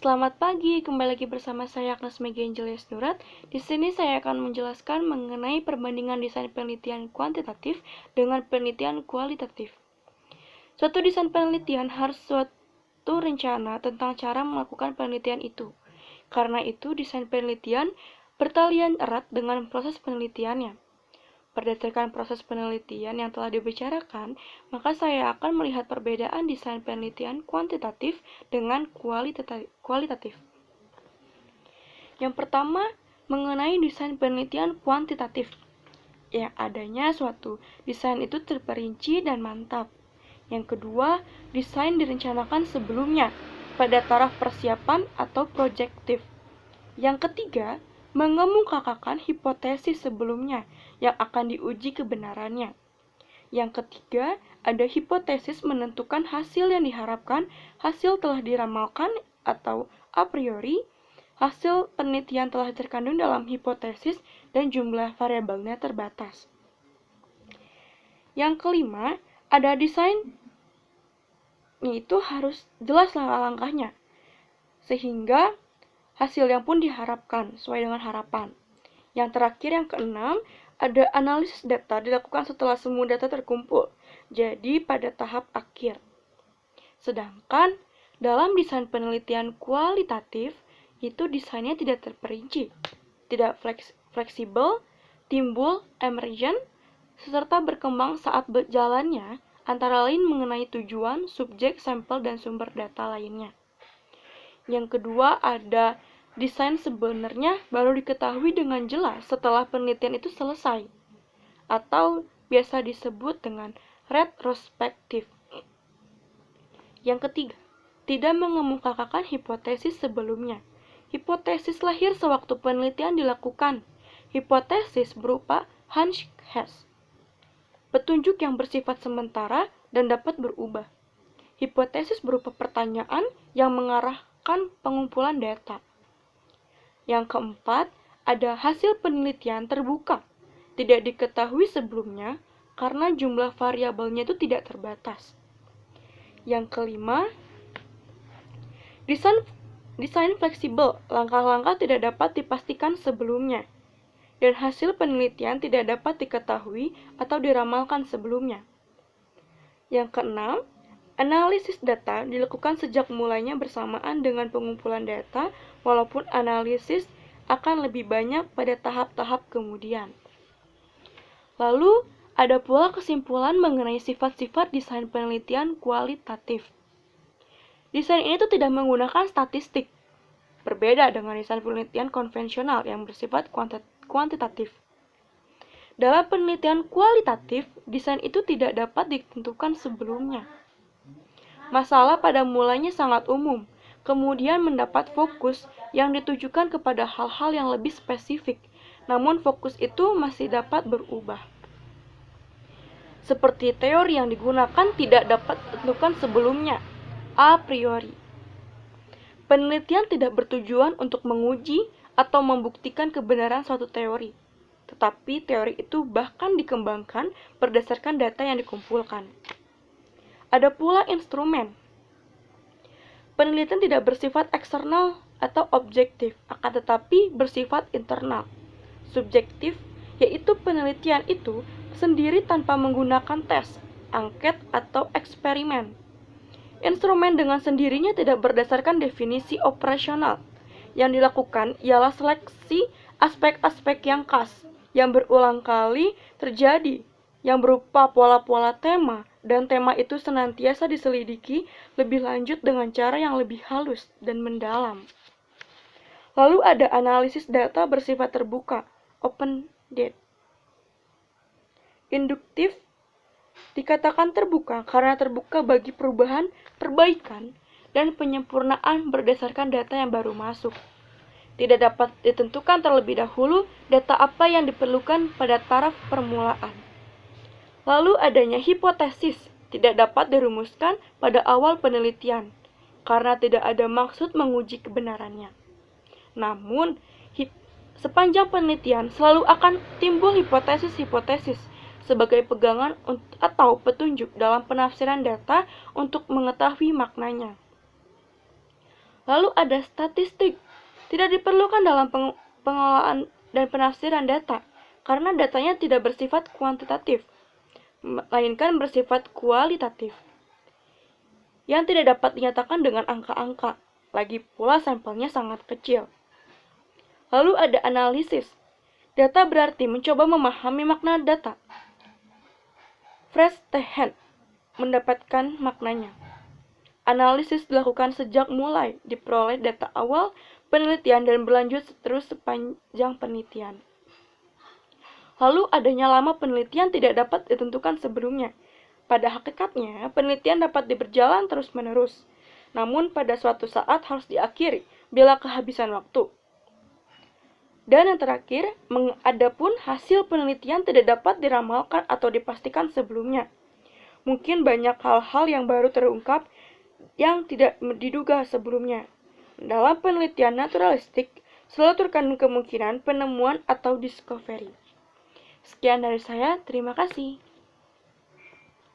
Selamat pagi, kembali lagi bersama saya Agnes Mega Angelia Nurat. Di sini saya akan menjelaskan mengenai perbandingan desain penelitian kuantitatif dengan penelitian kualitatif. Suatu desain penelitian harus suatu rencana tentang cara melakukan penelitian itu. Karena itu, desain penelitian bertalian erat dengan proses penelitiannya. Berdasarkan proses penelitian yang telah dibicarakan, maka saya akan melihat perbedaan desain penelitian kuantitatif dengan kualitatif. Yang pertama, mengenai desain penelitian kuantitatif. Yang adanya suatu desain itu terperinci dan mantap. Yang kedua, desain direncanakan sebelumnya pada taraf persiapan atau projektif. Yang ketiga, mengemukakan hipotesis sebelumnya yang akan diuji kebenarannya. Yang ketiga, ada hipotesis menentukan hasil yang diharapkan, hasil telah diramalkan atau a priori, hasil penelitian telah terkandung dalam hipotesis, dan jumlah variabelnya terbatas. Yang kelima, ada desain, yaitu harus jelas langkah-langkahnya, sehingga hasil yang pun diharapkan sesuai dengan harapan. Yang terakhir, yang keenam, ada analisis data dilakukan setelah semua data terkumpul, jadi pada tahap akhir. Sedangkan dalam desain penelitian kualitatif, itu desainnya tidak terperinci, tidak fleksibel, timbul, emergent, serta berkembang saat berjalannya, antara lain mengenai tujuan, subjek, sampel, dan sumber data lainnya. Yang kedua, ada desain sebenarnya baru diketahui dengan jelas setelah penelitian itu selesai, atau biasa disebut dengan retrospektif. Yang ketiga, tidak mengemukakan hipotesis sebelumnya. Hipotesis lahir sewaktu penelitian dilakukan. Hipotesis berupa hunch guess, petunjuk yang bersifat sementara dan dapat berubah. Hipotesis berupa pertanyaan yang mengarahkan pengumpulan data. Yang keempat, ada hasil penelitian terbuka, tidak diketahui sebelumnya karena jumlah variabelnya itu tidak terbatas. Yang kelima, desain fleksibel, langkah-langkah tidak dapat dipastikan sebelumnya, dan hasil penelitian tidak dapat diketahui atau diramalkan sebelumnya. Yang keenam, analisis data dilakukan sejak mulainya bersamaan dengan pengumpulan data, walaupun analisis akan lebih banyak pada tahap-tahap kemudian. Lalu, ada pula kesimpulan mengenai sifat-sifat desain penelitian kualitatif. Desain ini tuh tidak menggunakan statistik, berbeda dengan desain penelitian konvensional yang bersifat kuantitatif. Dalam penelitian kualitatif, desain itu tidak dapat ditentukan sebelumnya. Masalah pada mulanya sangat umum, kemudian mendapat fokus yang ditujukan kepada hal-hal yang lebih spesifik, namun fokus itu masih dapat berubah. Seperti teori yang digunakan tidak dapat ditentukan sebelumnya, a priori. Penelitian tidak bertujuan untuk menguji atau membuktikan kebenaran suatu teori, tetapi teori itu bahkan dikembangkan berdasarkan data yang dikumpulkan. Ada pula instrumen. Penelitian tidak bersifat eksternal atau objektif, akan tetapi bersifat internal, subjektif, yaitu penelitian itu sendiri tanpa menggunakan tes, angket, atau eksperimen. Instrumen dengan sendirinya tidak berdasarkan definisi operasional. Yang dilakukan ialah seleksi aspek-aspek yang khas, yang berulang kali terjadi, yang berupa pola-pola tema, dan tema itu senantiasa diselidiki lebih lanjut dengan cara yang lebih halus dan mendalam. Lalu ada analisis data bersifat terbuka, open-ended. Induktif dikatakan terbuka karena terbuka bagi perubahan, perbaikan, dan penyempurnaan berdasarkan data yang baru masuk. Tidak dapat ditentukan terlebih dahulu data apa yang diperlukan pada taraf permulaan. Lalu adanya hipotesis tidak dapat dirumuskan pada awal penelitian, karena tidak ada maksud menguji kebenarannya. Namun, sepanjang penelitian selalu akan timbul hipotesis-hipotesis sebagai pegangan atau petunjuk dalam penafsiran data untuk mengetahui maknanya. Lalu ada statistik. Tidak diperlukan dalam pengelolaan dan penafsiran data, karena datanya tidak bersifat kuantitatif, melainkan bersifat kualitatif, yang tidak dapat dinyatakan dengan angka-angka. Lagi pula sampelnya sangat kecil. Lalu ada analisis. Data berarti mencoba memahami makna data. Verstehen, mendapatkan maknanya. Analisis dilakukan sejak mulai diperoleh data awal penelitian dan berlanjut terus sepanjang penelitian. Lalu adanya lama penelitian tidak dapat ditentukan sebelumnya. Pada hakikatnya, penelitian dapat berjalan terus-menerus, namun pada suatu saat harus diakhiri bila kehabisan waktu. Dan yang terakhir, adapun hasil penelitian tidak dapat diramalkan atau dipastikan sebelumnya. Mungkin banyak hal-hal yang baru terungkap yang tidak diduga sebelumnya. Dalam penelitian naturalistik, selalu terkandung kemungkinan penemuan atau discovery. Sekian dari saya, terima kasih.